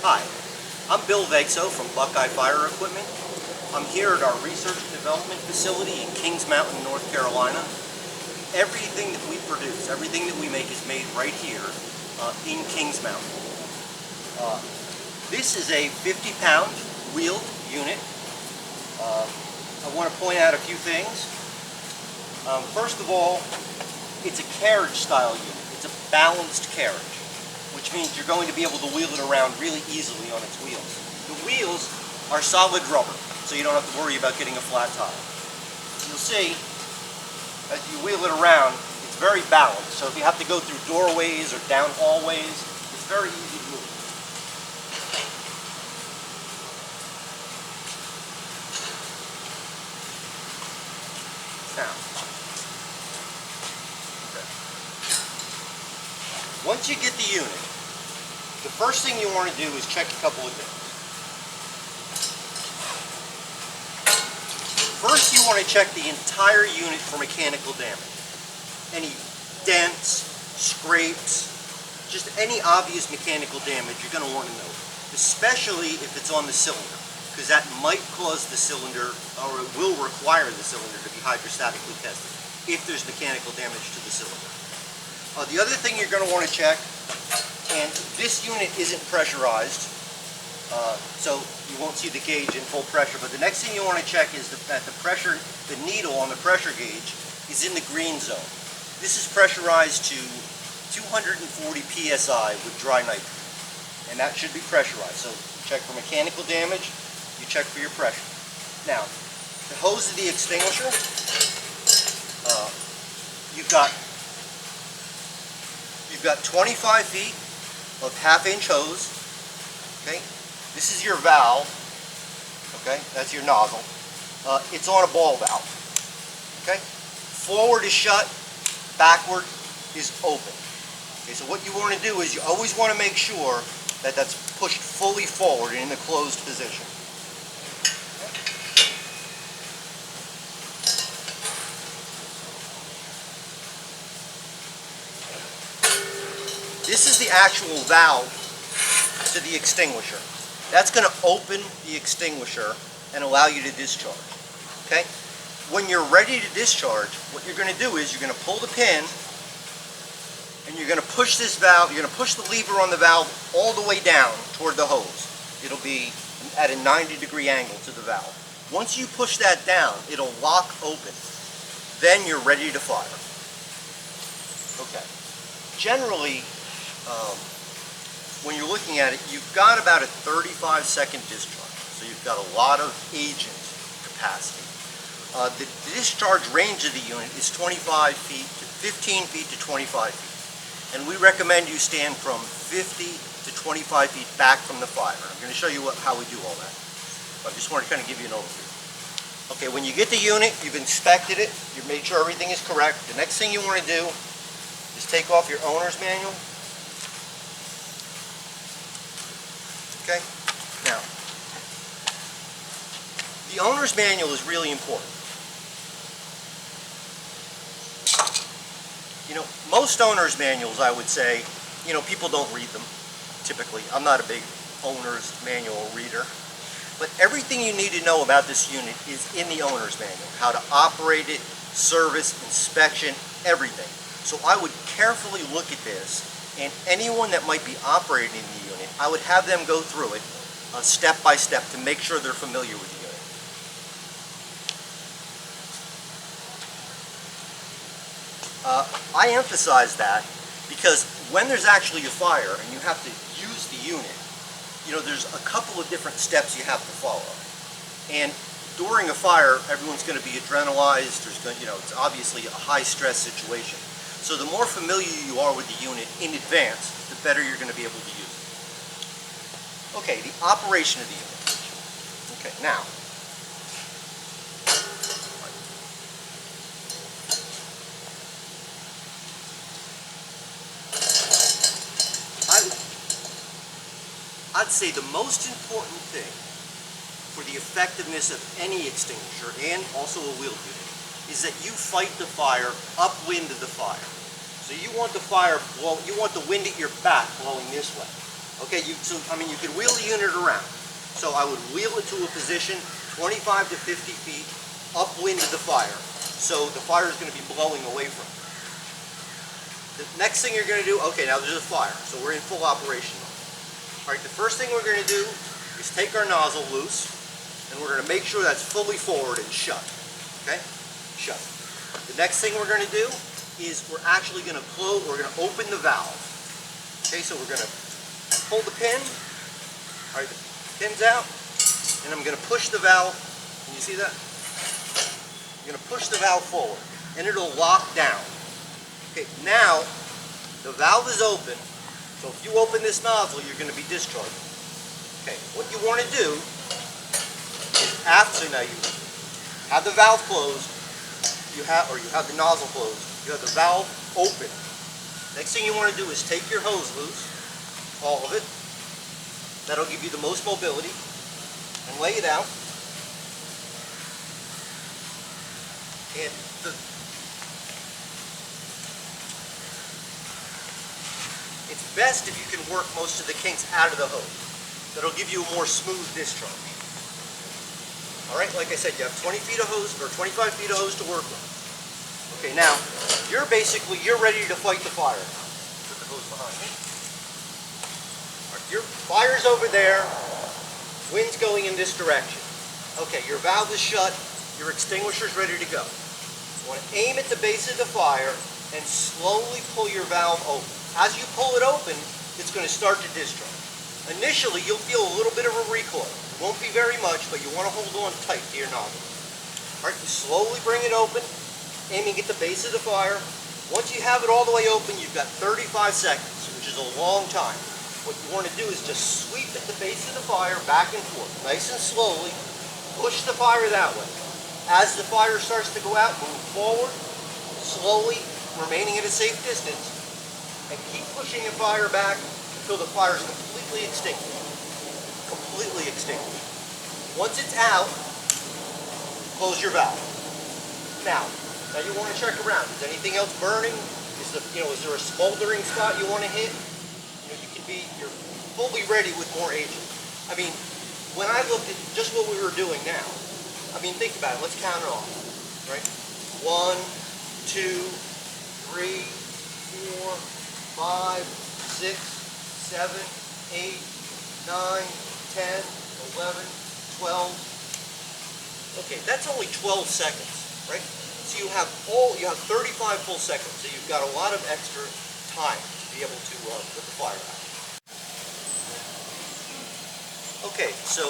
Hi, I'm Bill Vegso from Buckeye Fire Equipment. I'm here at our research and development facility in Kings Mountain, North Carolina. Everything that we produce, everything that we make is made right here in Kings Mountain. This is a 50-pound wheeled unit. I want to point out a few things. First of all, it's a carriage style unit. It's a balanced carriage, which means you're going to be able to wheel it around really easily on its wheels. The wheels are solid rubber, so you don't have to worry about getting a flat tire. You'll see, as you wheel it around, it's very balanced. So if you have to go through doorways or down hallways, it's very easy to move. Now, once you get the unit, the first thing you want to do is check a couple of things. First, you want to check the entire unit for mechanical damage. Any dents, scrapes, just any obvious mechanical damage you're going to want to know, especially if it's on the cylinder, because that might cause the cylinder, or it will require the cylinder to be hydrostatically tested if there's mechanical damage to the cylinder. The other thing you're going to want to check, and this unit isn't pressurized, so you won't see the gauge in full pressure, but the next thing you want to check is that the pressure, the needle on the pressure gauge is in the green zone. This is pressurized to 240 psi with dry nitrogen, and that should be pressurized. So check for mechanical damage, you check for your pressure. Now, the hose of the extinguisher, you've got 25 feet of half-inch hose. Okay, this is your valve. Okay, that's your nozzle. It's on a ball valve. Okay, forward is shut, backward is open. Okay, so what you want to do is you always want to make sure that that's pushed fully forward in the closed position. This is the actual valve to the extinguisher. That's going to open the extinguisher and allow you to discharge. Okay? When you're ready to discharge, what you're going to do is you're going to pull the pin and you're going to push this valve, you're going to push the lever on the valve all the way down toward the hose. It'll be at a 90-degree angle to the valve. Once you push that down, it'll lock open. Then you're ready to fire. Okay. Generally, when you're looking at it, you've got about a 35-second discharge. So you've got a lot of agent capacity. The discharge range of the unit is 15 feet to 25 feet. And we recommend you stand from 50 to 25 feet back from the fire. I'm going to show you how we do all that. But I just want to kind of give you an overview. Okay, when you get the unit, you've inspected it, you've made sure everything is correct. The next thing you want to do is take off your owner's manual. Okay, now, the owner's manual is really important. You know, most owner's manuals, I would say, you know, people don't read them, typically. I'm not a big owner's manual reader. But everything you need to know about this unit is in the owner's manual. How to operate it, service, inspection, everything. So I would carefully look at this, and anyone that might be operating the unit, I would have them go through it step by step to make sure they're familiar with the unit. I emphasize that because when there's actually a fire and you have to use the unit, you know, there's a couple of different steps you have to follow. And during a fire, everyone's going to be adrenalized. There's going, you know, it's obviously a high-stress situation. So the more familiar you are with the unit in advance, the better you're going to be able to use it. Okay, the operation of the unit. Okay, now, I'd say the most important thing for the effectiveness of any extinguisher, and also a wheeled unit, is that you fight the fire upwind of the fire. So you want the fire, you want the wind at your back blowing this way. Okay, you could wheel the unit around. So I would wheel it to a position 25 to 50 feet upwind of the fire. So the fire is going to be blowing away from it. The next thing you're going to do, okay, now there's a fire, so we're in full operation mode. All right, the first thing we're going to do is take our nozzle loose, and we're going to make sure that's fully forward and shut. Okay, shut. The next thing we're going to do is we're actually going to close. We're going to open the valve. Okay, so we're going to pull the pin. All right, the pin's out, and I'm going to push the valve. Can you see that? I'm going to push the valve forward, and it'll lock down. Okay, now the valve is open, so if you open this nozzle, you're going to be discharging. Okay, what you want to do is after, now you have the valve closed, you have the nozzle closed, you have the valve open. Next thing you want to do is take your hose loose, all of it. That'll give you the most mobility, and lay it out. And it's best if you can work most of the kinks out of the hose. That'll give you a more smooth discharge. All right, like I said, you have 20 feet of hose or 25 feet of hose to work with. Okay, now you're ready to fight the fire. Put the hose behind me. All right, your fire's over there. Wind's going in this direction. Okay, your valve is shut. Your extinguisher's ready to go. You want to aim at the base of the fire and slowly pull your valve open. As you pull it open, it's going to start to discharge. Initially, you'll feel a little bit of a recoil. It won't be very much, but you want to hold on tight to your nozzle. All right, you slowly bring it open, aiming at the base of the fire. Once you have it all the way open, you've got 35 seconds, which is a long time. What you want to do is just sweep at the base of the fire back and forth, nice and slowly. Push the fire that way. As the fire starts to go out, move forward, slowly, remaining at a safe distance, and keep pushing the fire back until the fire is completely extinguished. Completely extinguished. Once it's out, close your valve. Now you want to check around. Is anything else burning? Is there a smoldering spot you want to hit? You're fully ready with more agent. I mean, when I looked at just what we were doing now, I mean, think about it. Let's count it off. Right? 1, 2, 3, 4, 5, 6, 7, 8, 9, 10, 11, 12. Okay, that's only 12 seconds, right? So you have 35 full seconds. So you've got a lot of extra time to be able to put the fire out. Okay, so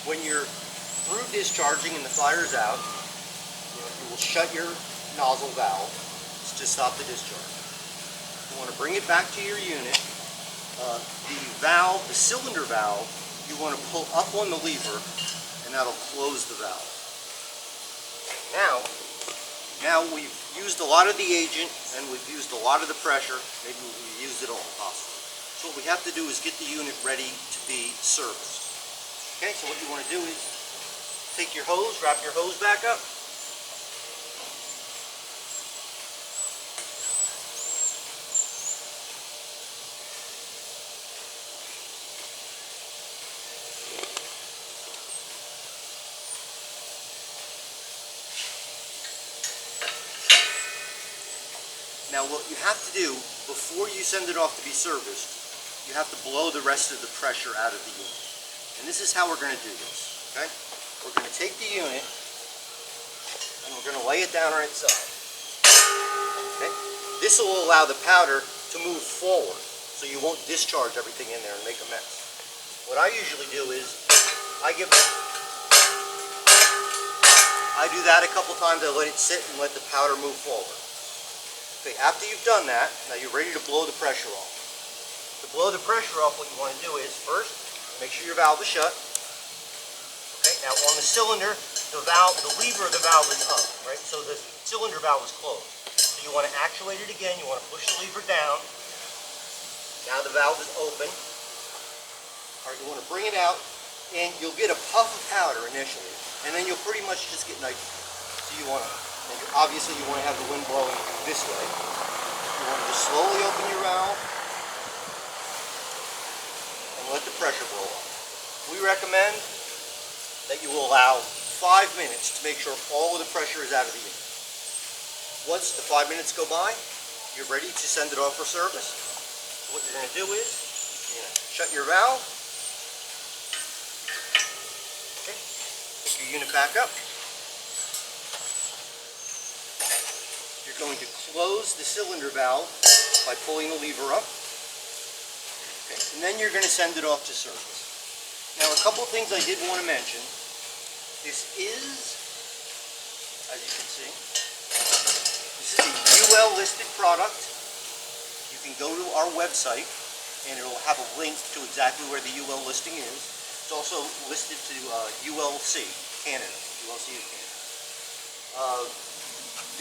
when you're through discharging and the fire's out, you will shut your nozzle valve to stop the discharge. You want to bring it back to your unit. The cylinder valve, you want to pull up on the lever, and that'll close the valve. Now we've used a lot of the agent, and we've used a lot of the pressure. Maybe we've used it all, possibly. So what we have to do is get the unit ready to be serviced. Okay, so what you want to do is take your hose, wrap your hose back up. Now what you have to do before you send it off to be serviced, you have to blow the rest of the pressure out of the unit. And this is how we're going to do this, okay? We're going to take the unit, and we're going to lay it down on its side, okay? This will allow the powder to move forward, so you won't discharge everything in there and make a mess. What I usually do is, I do that a couple times. I let it sit and let the powder move forward. Okay, after you've done that, now you're ready to blow the pressure off. To blow the pressure off, what you want to do is, first, make sure your valve is shut. Okay, now on the cylinder, the lever of the valve is up, right? So the cylinder valve is closed. So you want to actuate it again. You want to push the lever down. Now the valve is open. All right, you want to bring it out, and you'll get a puff of powder initially, and then you'll pretty much just get nitrogen. So you want to, obviously, you want to have the wind blowing this way. You want to just slowly open your valve. And and let the pressure blow off. We recommend that you will allow 5 minutes to make sure all of the pressure is out of the unit. Once the 5 minutes go by, you're ready to send it off for service. So what you're going to do is, you're going to shut your valve, okay, pick your unit back up. You're going to close the cylinder valve by pulling the lever up, okay, and then you're going to send it off to service. Now, a couple of things I did want to mention. This is, as you can see, this is a UL listed product. You can go to our website and it will have a link to exactly where the UL listing is. It's also listed to ULC, Canada. ULC is Canada.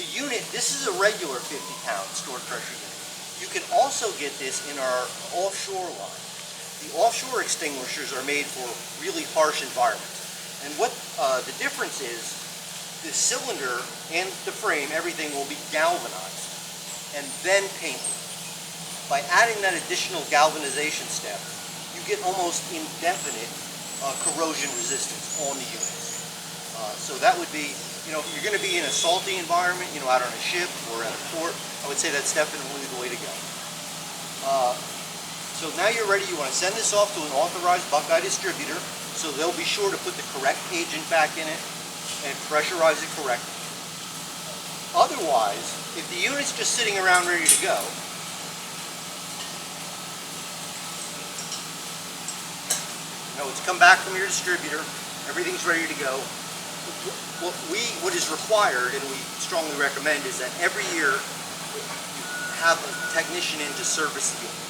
The unit, this is a regular 50-pound stored pressure unit. You can also get this in our offshore line. The offshore extinguishers are made for really harsh environments. And what the difference is, the cylinder and the frame, everything will be galvanized and then painted. By adding that additional galvanization step, you get almost indefinite corrosion resistance on the units. So that would be, if you're going to be in a salty environment, out on a ship or at a port, I would say that's definitely the way to go. So now you're ready. You want to send this off to an authorized Buckeye distributor, so they'll be sure to put the correct agent back in it and pressurize it correctly. Otherwise, if the unit's just sitting around ready to go, it's come back from your distributor, everything's ready to go. What is required, and we strongly recommend, is that every year you have a technician in to service the unit.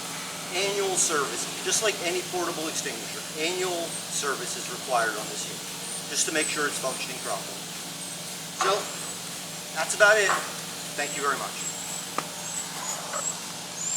Annual service, just like any portable extinguisher, annual service is required on this unit, just to make sure it's functioning properly. So, that's about it. Thank you very much.